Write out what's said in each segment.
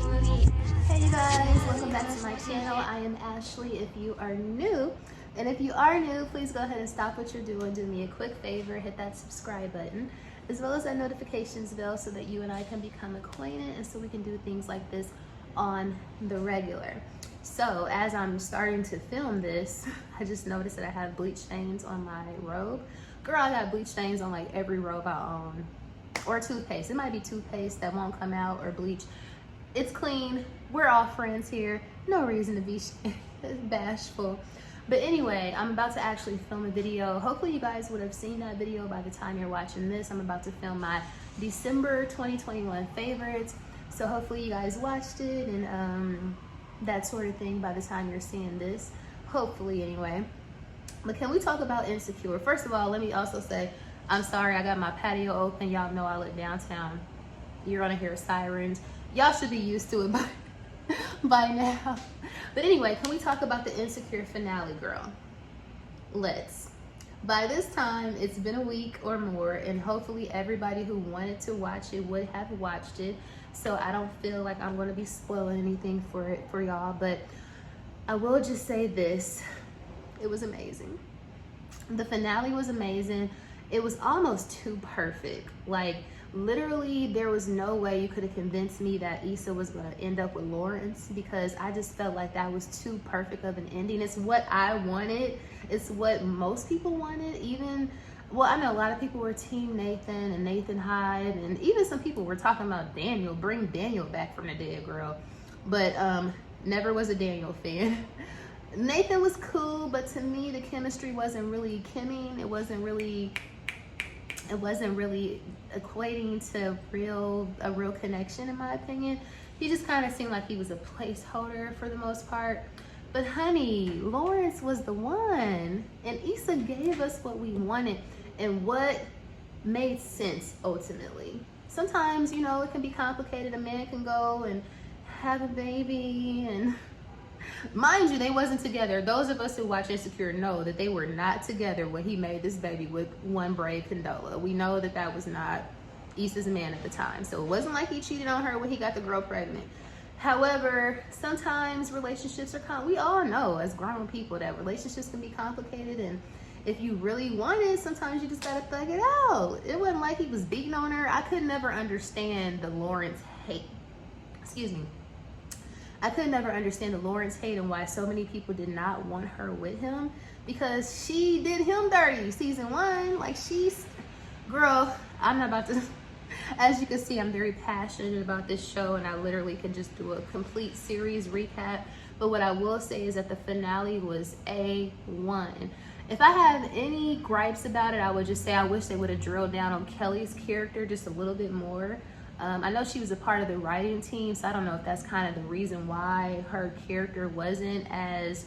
Hey you guys, welcome back to my channel. I am Ashley if you are new. And if you are new, please go ahead and stop what you're doing. Do me a quick favor, hit that subscribe button, as well as that notifications bell so that you and I can become acquainted and so we can do things like this on the regular. So as I'm starting to film this, I just noticed that I have bleach stains on my robe. Girl, I got bleach stains on like every robe I own. Or toothpaste. It might be toothpaste that won't come out or bleach. It's clean. We're all friends here. No reason to be bashful. But anyway, I'm about to actually film a video. Hopefully you guys would have seen that video by the time you're watching this. I'm about to film my December 2021 favorites. So hopefully you guys watched it and that sort of thing by the time you're seeing this. Hopefully anyway. But can we talk about insecure? First of all, let me also say, I'm sorry I got my patio open. Y'all know I live downtown. You're gonna hear sirens. Y'all should be used to it by now. But anyway, can we talk about the Insecure finale, girl? Let's. By this time, it's been a week or more, and hopefully everybody who wanted to watch it would have watched it. So I don't feel like I'm gonna be spoiling anything for y'all, but I will just say this. It was amazing. The finale was amazing. It was almost too perfect. Like, literally, there was no way you could have convinced me that Issa was going to end up with Lawrence, because I just felt like that was too perfect of an ending. It's what I wanted. It's what most people wanted. Even, well, I know a lot of people were team Nathan and Nathan Hyde, and even some people were talking about Daniel. Bring Daniel back from the dead, girl. But never was a Daniel fan. Nathan was cool, but to me, the chemistry wasn't really Kimming. It wasn't really equating to a real connection, in my opinion. He just kind of seemed like he was a placeholder for the most part. But honey, Lawrence was the one, and Issa gave us what we wanted and what made sense ultimately. Sometimes, you know, it can be complicated. A man can go and have a baby, and mind you, they wasn't together. Those of us who watch Insecure know that they were not together when he made this baby with one brave Condola. We know that that was not Issa's man at the time. So it wasn't like he cheated on her when he got the girl pregnant. However, sometimes relationships are we all know as grown people that relationships can be complicated, and if you really want it, sometimes you just gotta thug it out. It wasn't like he was beating on her. I could never understand the Lawrence hate. Excuse me. I could never understand the Lawrence hate and why so many people did not want her with him, because she did him dirty season 1. Like, girl, I'm not about to, as you can see, I'm very passionate about this show, and I literally could just do a complete series recap. But what I will say is that the finale was A1. If I have any gripes about it, I would just say I wish they would have drilled down on Kelly's character just a little bit more. I know she was a part of the writing team, so I don't know if that's kind of the reason why her character wasn't as,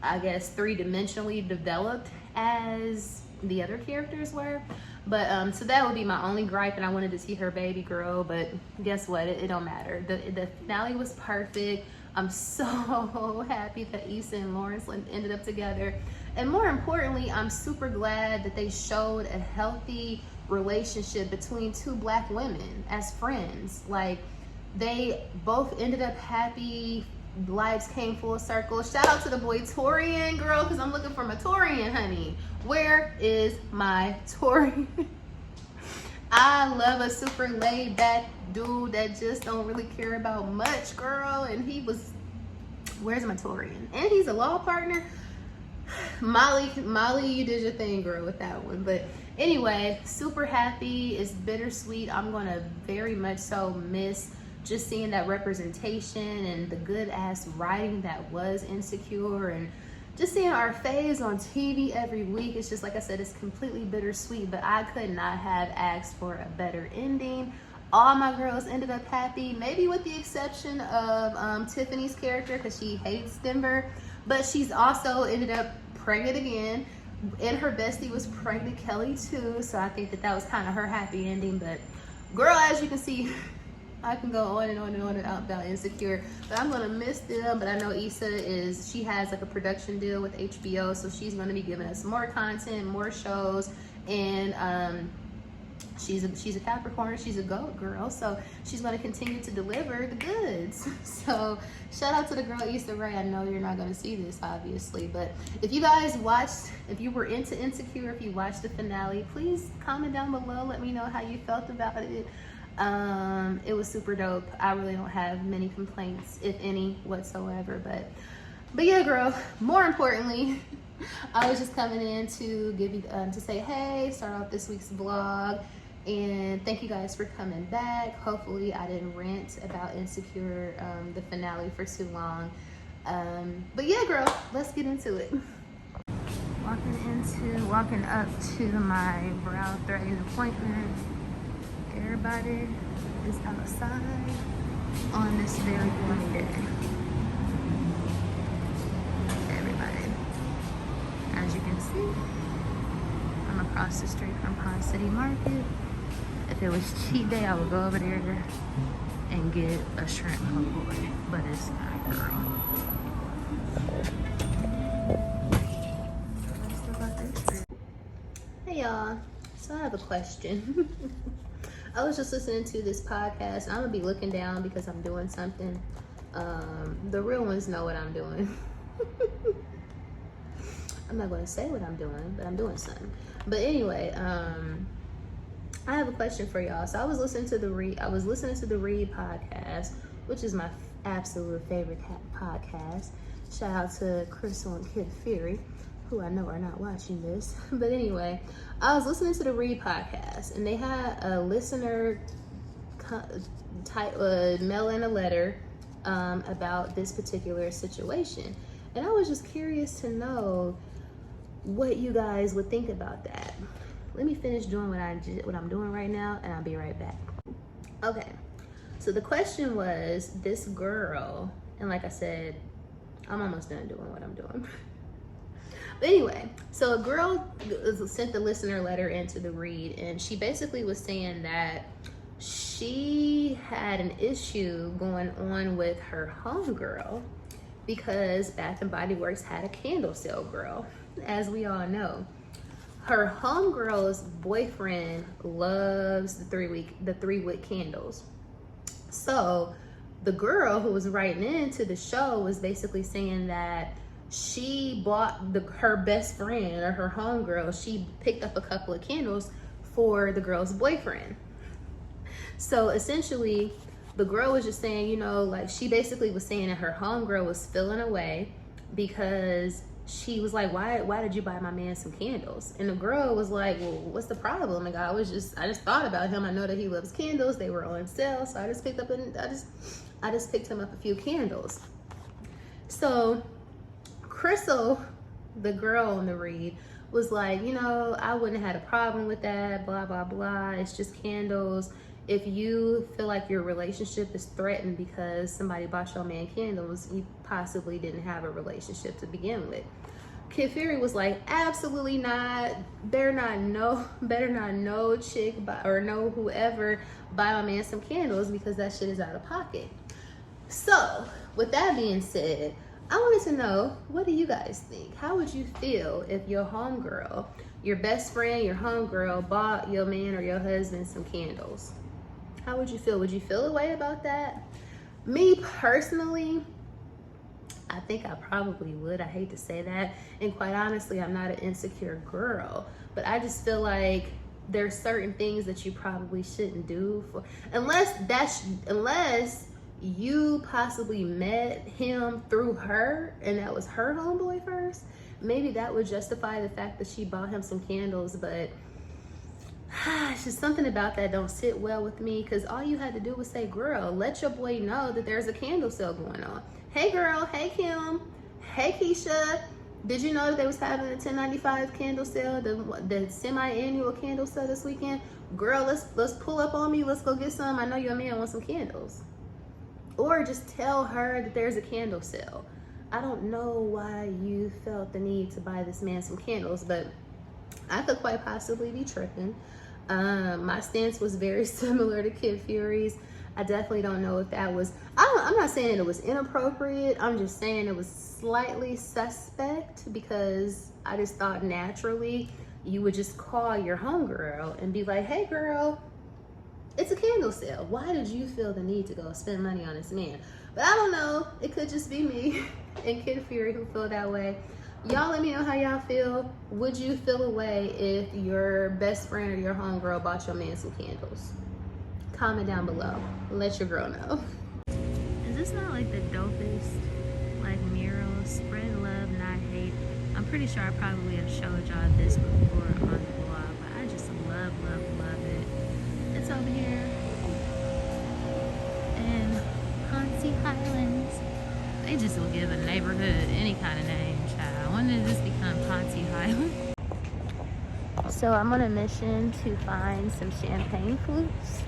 I guess, three-dimensionally developed as the other characters were. But so that would be my only gripe, and I wanted to see her baby girl, but guess what? It don't matter. The finale was perfect. I'm so happy that Issa and Lawrence ended up together. And more importantly, I'm super glad that they showed a healthy relationship between two Black women as friends. Like, they both ended up happy. Lives came full circle. Shout out to the boy Torian, girl, because I'm looking for my Torian, honey. Where is my Torian? I love a super laid back dude that just don't really care about much, girl. And he was, where's my Torian? And he's a law partner. Molly, you did your thing, girl, with that one. But anyway, super happy. It's bittersweet. I'm gonna very much so miss just seeing that representation and the good ass writing that was Insecure, and just seeing our faves on TV every week. It's just, like I said, it's completely bittersweet, but I could not have asked for a better ending. All my girls ended up happy, maybe with the exception of Tiffany's character, because she hates Denver, but she's also ended up pregnant again, and her bestie was pregnant, Kelly, too. So I think that was kind of her happy ending. But girl, as you can see, I can go on and on and on about Insecure, but I'm gonna miss them. But I know Issa she has like a production deal with HBO, so she's gonna be giving us more content, more shows, and she's a Capricorn, she's a goat girl, so she's going to continue to deliver the goods. So shout out to the girl Issa Rae. I know you're not going to see this obviously, but if you guys watched, if you were into Insecure, if you watched the finale, please comment down below, let me know how you felt about it. It was super dope. I really don't have many complaints, if any, whatsoever, but yeah, girl, more importantly, I was just coming in to give you to say hey, start off this week's vlog, and thank you guys for coming back. Hopefully I didn't rant about Insecure, the finale, for too long. But yeah, girl, let's get into it. Walking up to my brow threading appointment. Everybody is outside on this very gloomy day. Everybody. As you can see, I'm across the street from Pond City Market. If it was cheat day, I would go over there and get a shrimp po' boy, but it's not, girl. Hey y'all, so I have a question. I was just listening to this podcast. I'm gonna be looking down because I'm doing something. The real ones know what I'm doing. I'm not gonna say what I'm doing, but I'm doing something. But anyway, I have a question for y'all. So I was listening to the Read podcast, which is my absolute favorite podcast. Shout out to Crystal and Kid Fury, who I know are not watching this. But anyway, I was listening to the Read podcast, and they had a listener mail in a letter about this particular situation. And I was just curious to know what you guys would think about that. Let me finish doing what I'm doing right now, and I'll be right back. Okay, so the question was, this girl, and like I said, I'm almost done doing what I'm doing. But anyway, so a girl sent the listener letter into the Read, and she basically was saying that she had an issue going on with her homegirl because Bath and Body Works had a candle sale, girl. As we all know, her homegirl's boyfriend loves the 3-wick candles. So the girl who was writing into the show was basically saying that she bought her best friend, or her homegirl, she picked up a couple of candles for the girl's boyfriend. So essentially, the girl was just saying, you know, like, she basically was saying that her homegirl was feeling away because she was like, why did you buy my man some candles? And the girl was like, well, what's the problem? Like, I just thought about him. I know that he loves candles. They were on sale, so I just picked him up a few candles. So Crystal, the girl on the Read, was like, you know, I wouldn't have had a problem with that, blah, blah, blah. It's just candles. If you feel like your relationship is threatened because somebody bought your man candles, you possibly didn't have a relationship to begin with. Kid Fury was like, absolutely not. Better not no chick or no whoever buy my man some candles, because that shit is out of pocket. So with that being said, I wanted to know, what do you guys think? How would you feel if your homegirl, your best friend, your homegirl, bought your man or your husband some candles? How would you feel? Would you feel a way about that? Me personally, I think I probably would. I hate to say that. And quite honestly, I'm not an insecure girl, but I just feel like there's certain things that you probably shouldn't do unless you possibly met him through her and that was her homeboy first. Maybe that would justify the fact that she bought him some candles, but it's just something about that don't sit well with me, because all you had to do was say, girl, let your boy know that there's a candle sale going on. Hey girl, hey Kim, hey Keisha, did you know that they was having a $10.95 candle sale, the semi-annual candle sale this weekend? Girl, let's pull up on me, let's go get some. I know your man wants some candles. Or just tell her that there's a candle sale. I don't know why you felt the need to buy this man some candles, but I could quite possibly be tripping. My stance was very similar to Kid Fury's. I definitely don't know if that was, I'm not saying it was inappropriate. I'm just saying it was slightly suspect, because I just thought naturally you would just call your homegirl and be like, hey girl, it's a candle sale. Why did you feel the need to go spend money on this man? But I don't know, it could just be me and Kid Fury who feel that way. Y'all let me know how y'all feel. Would you feel a way if your best friend or your homegirl bought your man some candles? Comment down below. Let your girl know. Is this not like the dopest like mural? Spread love, not hate. I'm pretty sure I probably have showed y'all this before on the blog, but I just love, love, love it. It's over here in Ponce Highlands. They just will give a neighborhood any kind of name, child. When did this become Ponce Highlands? So I'm on a mission to find some champagne flutes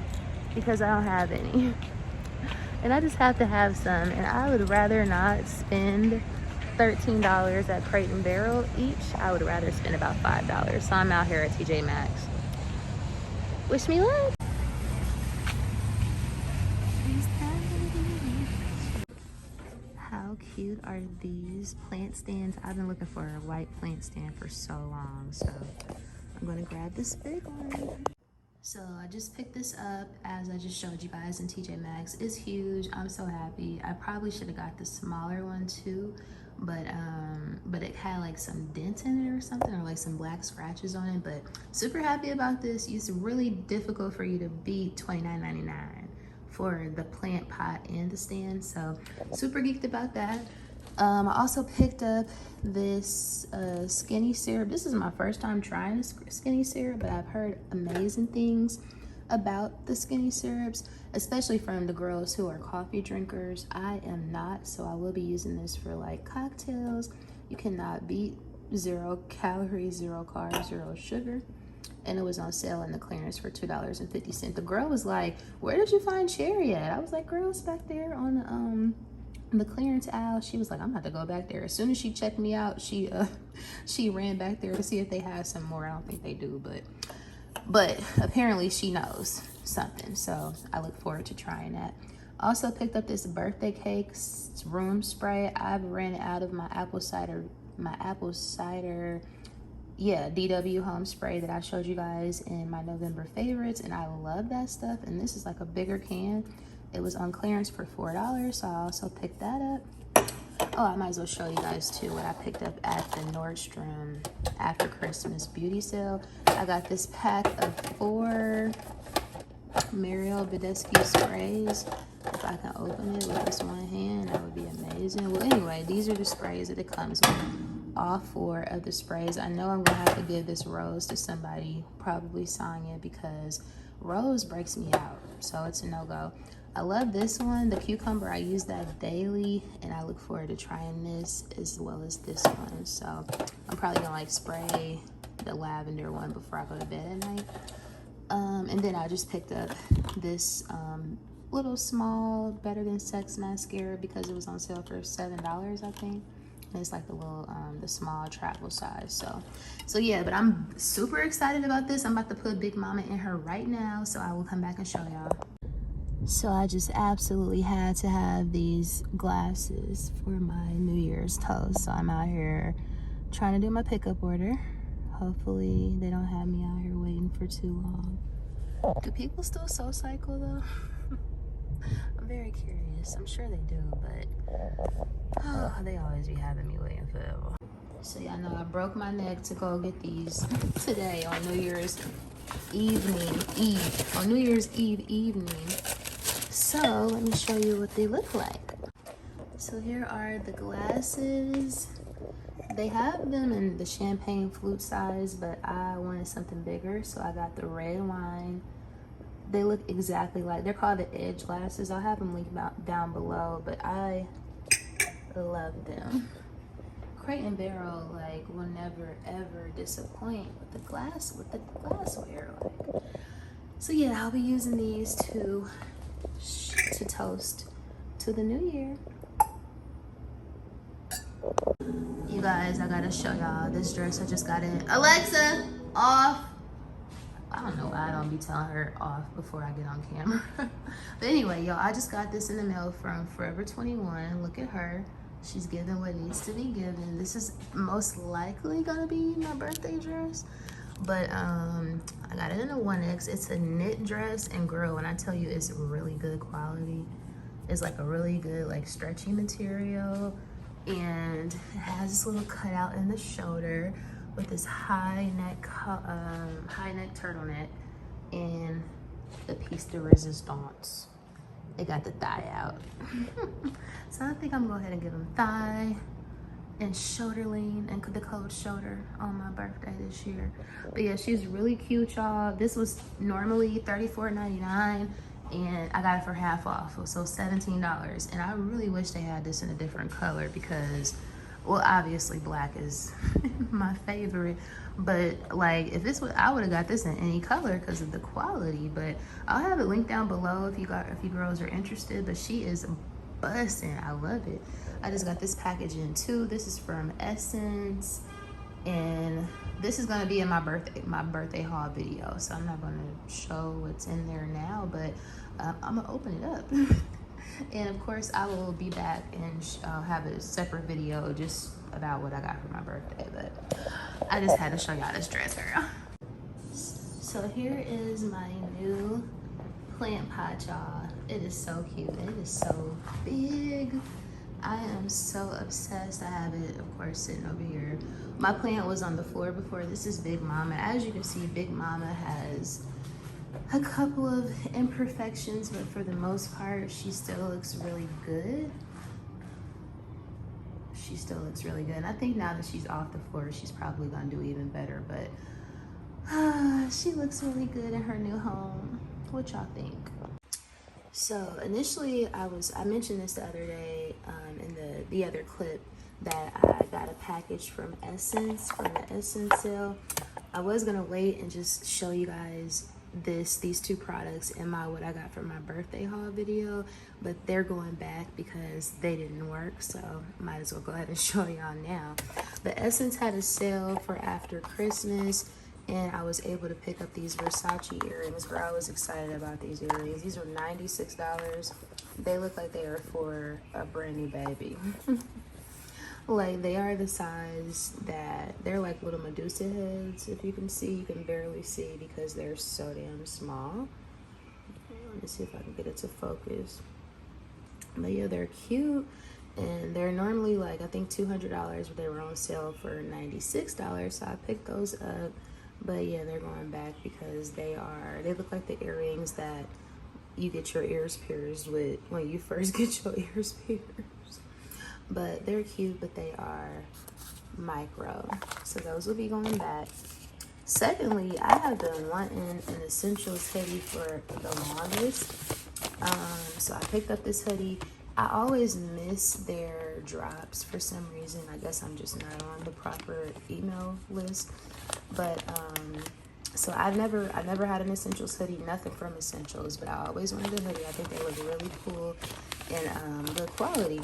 because I don't have any. And I just have to have some, and I would rather not spend $13 at Crate and Barrel each. I would rather spend about $5. So I'm out here at TJ Maxx. Wish me luck. How cute are these plant stands? I've been looking for a white plant stand for so long, so I'm gonna grab this big one. So I just picked this up as I just showed you guys in TJ Maxx. It's huge. I'm so happy. I probably should have got the smaller one too, but it had like some dents in it or something, or like some black scratches on it. But super happy about this. It's really difficult for you to beat $29.99 for the plant pot and the stand. So super geeked about that. I also picked up this skinny syrup. This is my first time trying this skinny syrup, but I've heard amazing things about the skinny syrups, especially from the girls who are coffee drinkers. I am not, so I will be using this for like cocktails. You cannot beat 0 calories, 0 carbs, 0 sugar. And it was on sale in the clearance for $2.50. The girl was like, where did you find cherry at? I was like, girl, it's back there on the clearance aisle. She was like, I'm about to go back there. As soon as she checked me out, she ran back there to see if they had some more. I don't think they do, but apparently she knows something, so I look forward to trying that. Also picked up this birthday cake room spray. I've ran out of my apple cider DW home spray that I showed you guys in my November favorites, and I love that stuff. And this is like a bigger can. It was on clearance for $4, so I also picked that up. Oh, I might as well show you guys too what I picked up at the Nordstrom after Christmas beauty sale. I got this pack of 4 Mariel Badescu sprays. If I can open it with this one hand, that would be amazing. Well, anyway, these are the sprays that it comes with. All 4 of the sprays. I know I'm gonna have to give this rose to somebody, probably Sonya, because rose breaks me out, so it's a no-go. I love this one, the cucumber. I use that daily, and I look forward to trying this as well as this one. So I'm probably gonna like spray the lavender one before I go to bed at night. And then I just picked up this little small Better Than Sex mascara because it was on sale for $7, I think. And it's like the little the small travel size. So yeah, but I'm super excited about this. I'm about to put Big Mama in her right now, so I will come back and show y'all. So I just absolutely had to have these glasses for my New Year's toast. So I'm out here trying to do my pickup order. Hopefully they don't have me out here waiting for too long. Do people still soul cycle though? I'm very curious. I'm sure they do, but they always be having me waiting forever. So y'all know I broke my neck to go get these today on New Year's Eve evening. So let me show you what they look like. So here are the glasses. They have them in the champagne flute size, but I wanted something bigger, so I got the red wine. They look exactly like, they're called the Edge glasses. I'll have them linked down below, but I love them. Crate and Barrel like will never ever disappoint with the glassware. Like. So yeah, I'll be using these to toast to the new year. You guys, I gotta show y'all this dress I just got in. Alexa, off. I don't know why I don't be telling her off before I get on camera. But anyway, y'all, I just got this in the mail from Forever 21. Look at her. She's giving what needs to be given. This is most likely gonna be my birthday dress. But I got it in a 1X. It's a knit dress, and girl, when I tell you it's really good quality, it's like a really good like stretchy material, and it has this little cutout in the shoulder with this high neck turtleneck and the piece de resistance. It got the thigh out. So I think I'm gonna go ahead and give them thigh and shoulder lean and the cold shoulder on my birthday this year. But yeah, she's really cute, y'all. This was normally $34.99 and I got it for half off, so $17. And I really wish they had this in a different color because, well, obviously black is my favorite, but like if this was, I would have got this in any color because of the quality. But I'll have it linked down below if you girls are interested. But she is busting. I love it. I just got this package in too. This is from SSense, and this is gonna be in my birthday haul video, so I'm not gonna show what's in there now, but I'm gonna open it up. And of course I will be back and I'll have a separate video just about what I got for my birthday, but I just had to show y'all this dress, girl. So here is my new plant pot, y'all. It is so cute. It is so big. I am so obsessed. I have it, of course, sitting over here. My plant was on the floor before. This is Big Mama. As you can see, Big Mama has a couple of imperfections, but for the most part, she still looks really good. She still looks really good. And I think now that she's off the floor, she's probably gonna do even better, but she looks really good in her new home. What y'all think? So initially, I mentioned this the other day in the other clip that I got a package from SSense, from the SSense sale. I was gonna wait and just show you guys these two products in my what I got for my birthday haul video, but they're going back because they didn't work, so might as well go ahead and show y'all now. But SSense had a sale for after Christmas, and I was able to pick up these Versace earrings. Girl, I was excited about these earrings. These were $96. They look like they are for a brand new baby. Like, they are the size that, they're like little Medusa heads. If you can see, you can barely see because they're so damn small. Let me see if I can get it to focus. But yeah, they're cute. And they're normally like, I think $200, but they were on sale for $96. So I picked those up. But yeah, they're going back because they look like the earrings that you get your ears pierced with when you first get your ears pierced. But they're cute, but they are micro. So those will be going back. Secondly, I have been wanting an Essentials hoodie for the longest. So I picked up this hoodie. I always miss their drops for some reason. I guess I'm just not on the proper email list. But so I've never had an Essentials hoodie, nothing from Essentials, but I always wanted a hoodie. I think they look really cool and good quality.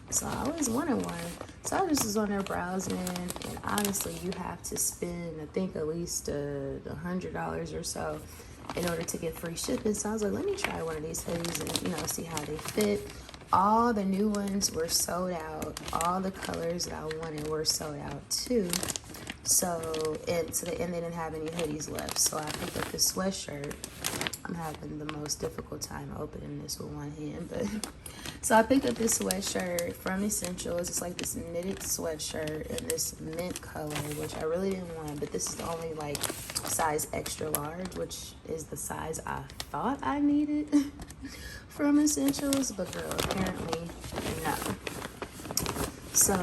So I always wanted one. So I just was on there browsing, and honestly, you have to spend, I think, at least $100 or so in order to get free shipping. So I was like, let me try one of these hoodies and, see how they fit. All the new ones were sold out. All the colors that I wanted were sold out too. So, and they didn't have any hoodies left. So I picked up this sweatshirt. I'm having the most difficult time opening this with one hand, but so I picked up this sweatshirt from Essentials. It's like this knitted sweatshirt in this mint color, which I really didn't want, but this is the only like size extra large, which is the size I thought I needed from Essentials, but girl, apparently no. So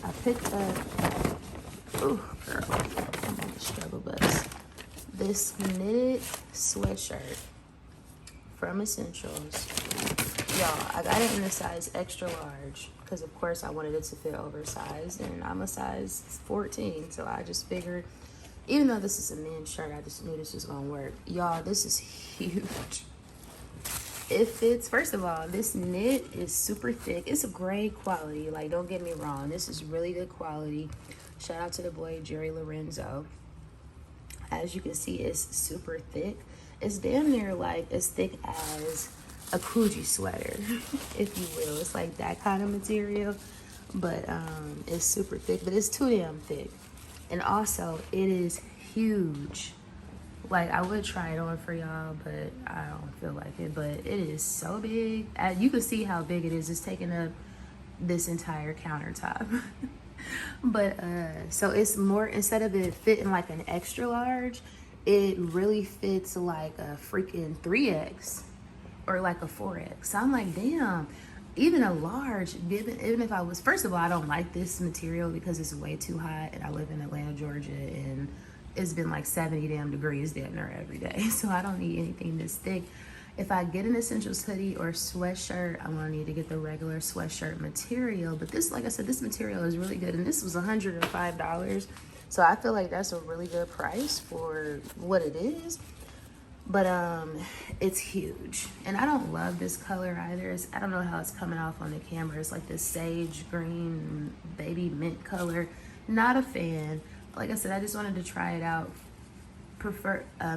I picked up, ooh, girl, I'm on the struggle bus. This knitted sweatshirt from Essentials. Y'all, I got it in the size extra large because of course I wanted it to fit oversized, and I'm a size 14, so I just figured, even though this is a men's shirt, I just knew this was gonna work. Y'all, this is huge. It fits. First of all, this knit is super thick. It's a great quality, like, don't get me wrong, this is really good quality. Shout out to the boy Jerry Lorenzo. As you can see, it's super thick. It's damn near like as thick as a Coogee sweater, if you will. It's like that kind of material, but it's super thick, but it's too damn thick. And also, it is huge. Like, I would try it on for y'all, but I don't feel like it. But it is so big. You can see how big it is. It's taking up this entire countertop. But so it's more, instead of it fitting like an extra large, it really fits like a freaking 3X or like a 4X. So I'm like, damn, even a large, even if I was, first of all, I don't like this material because it's way too hot, and I live in Atlanta, Georgia, and it's been like 70 damn degrees damn near every day. So I don't need anything this thick. If I get an Essentials hoodie or sweatshirt, I'm gonna need to get the regular sweatshirt material. But this, like I said, this material is really good, and this was $105. So I feel like that's a really good price for what it is. But it's huge, and I don't love this color either. I don't know how it's coming off on the camera. It's like this sage green baby mint color. Not a fan. Like I said, I just wanted to try it out,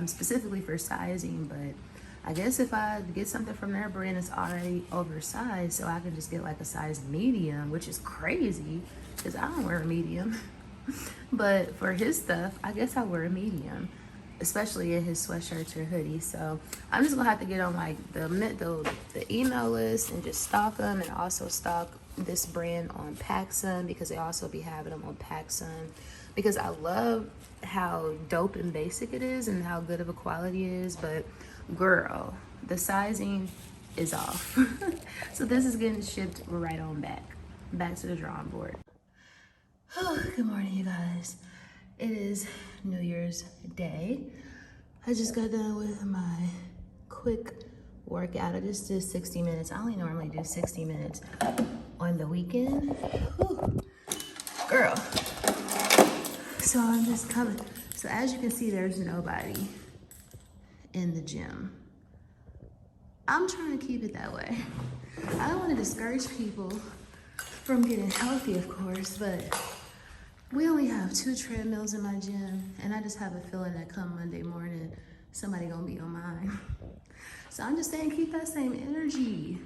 specifically for sizing. But I guess if I get something from their brand, it's already oversized, so I can just get like a size medium, which is crazy because I don't wear a medium. But for his stuff, I guess I wear a medium, especially in his sweatshirts or hoodies. So I'm just gonna have to get on like the email list and just stock them, and also stock this brand on PacSun, because they also be having them on PacSun, because I love how dope and basic it is and how good of a quality it is. But girl, the sizing is off. So this is getting shipped right on back to the drawing board. Oh, good morning, you guys. It is New Year's Day. I just got done with my quick workout. I just did 60 minutes. I only normally do 60 minutes on the weekend. Whew. Girl. So I'm just coming. So as you can see, there's nobody in the gym. I'm trying to keep it that way. I don't want to discourage people from getting healthy, of course, but we only have 2 treadmills in my gym, and I just have a feeling that come Monday morning, somebody gonna be on mine. So I'm just saying, keep that same energy.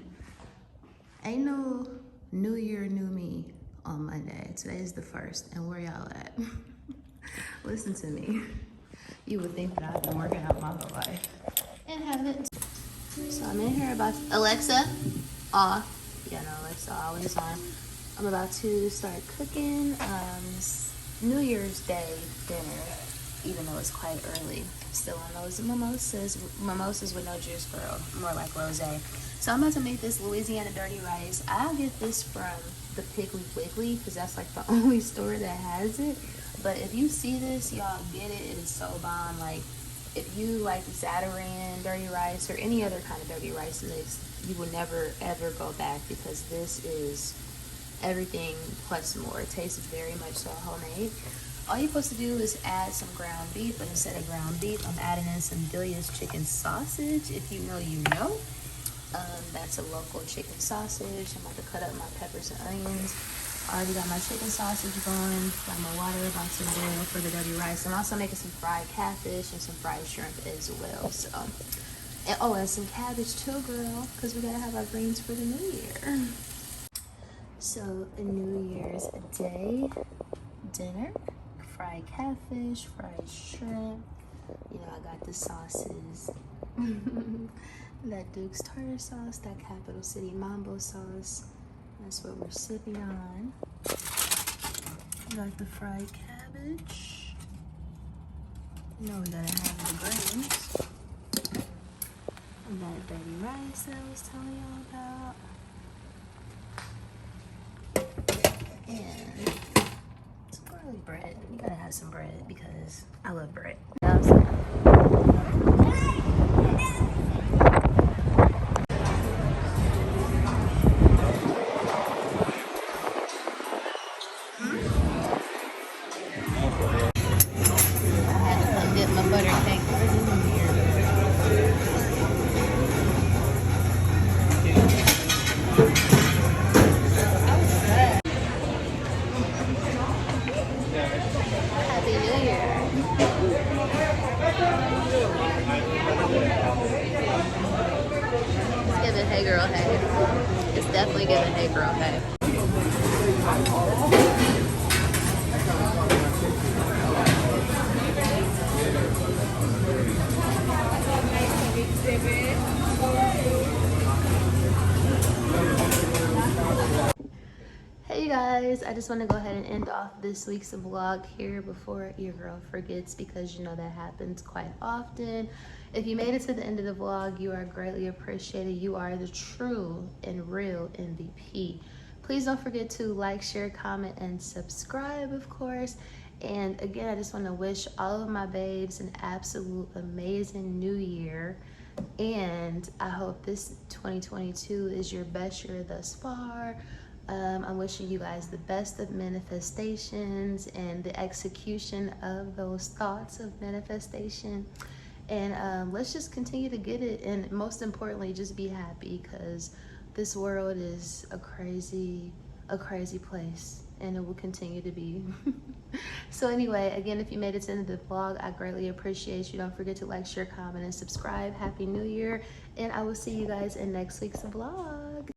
Ain't no new year, new me on Monday. Today is the 1st, and where y'all at? Listen to me. You would think that I've been working out my whole life, and haven't. So I'm in here about, Alexa, off. Yeah, no, Alexa always on. I'm about to start cooking New Year's Day dinner, even though it's quite early. Still on those mimosas with no juice, girl, more like rosé. So I'm about to make this Louisiana dirty rice. I'll get this from the Piggly Wiggly, because that's like the only store that has it. But if you see this, y'all get it. It is so bomb. Like, if you like Zatarain dirty rice or any other kind of dirty rice mix, you will never ever go back, because this is everything plus more. It tastes very much so homemade. All you're supposed to do is add some ground beef, but instead of ground beef, I'm adding in some Delia's chicken sausage. If you know, you know. That's a local chicken sausage. I'm about to cut up my peppers and onions. Already got my chicken sausage going. Got my water about to boil for the dirty rice. I'm also making some fried catfish and some fried shrimp as well. So, and some cabbage too, girl, because we gotta have our greens for the new year. So, a New Year's Day dinner, fried catfish, fried shrimp. You know, I got the sauces. That Duke's tartar sauce, that Capital City Mambo sauce. That's what we're sipping on. Got the fried cabbage. You know we gotta have the greens. And that dirty rice that I was telling y'all about. And some garlic bread. You gotta have some bread because I love bread. You know what I'm saying? Hey girl, hey. It's definitely giving hey girl, hey. Hey you guys, I just want to go ahead and end off this week's vlog here before your girl forgets, because you know that happens quite often. If you made it to the end of the vlog, you are greatly appreciated. You are the true and real MVP. Please don't forget to like, share, comment, and subscribe, of course. And again, I just want to wish all of my babes an absolute amazing new year. And I hope this 2022 is your best year thus far. I'm wishing you guys the best of manifestations and the execution of those thoughts of manifestation. And let's just continue to get it. And most importantly, just be happy, because this world is a crazy place, and it will continue to be. So anyway, again, if you made it to the end of the vlog, I greatly appreciate you. Don't forget to like, share, comment, and subscribe. Happy New Year, and I will see you guys in next week's vlog.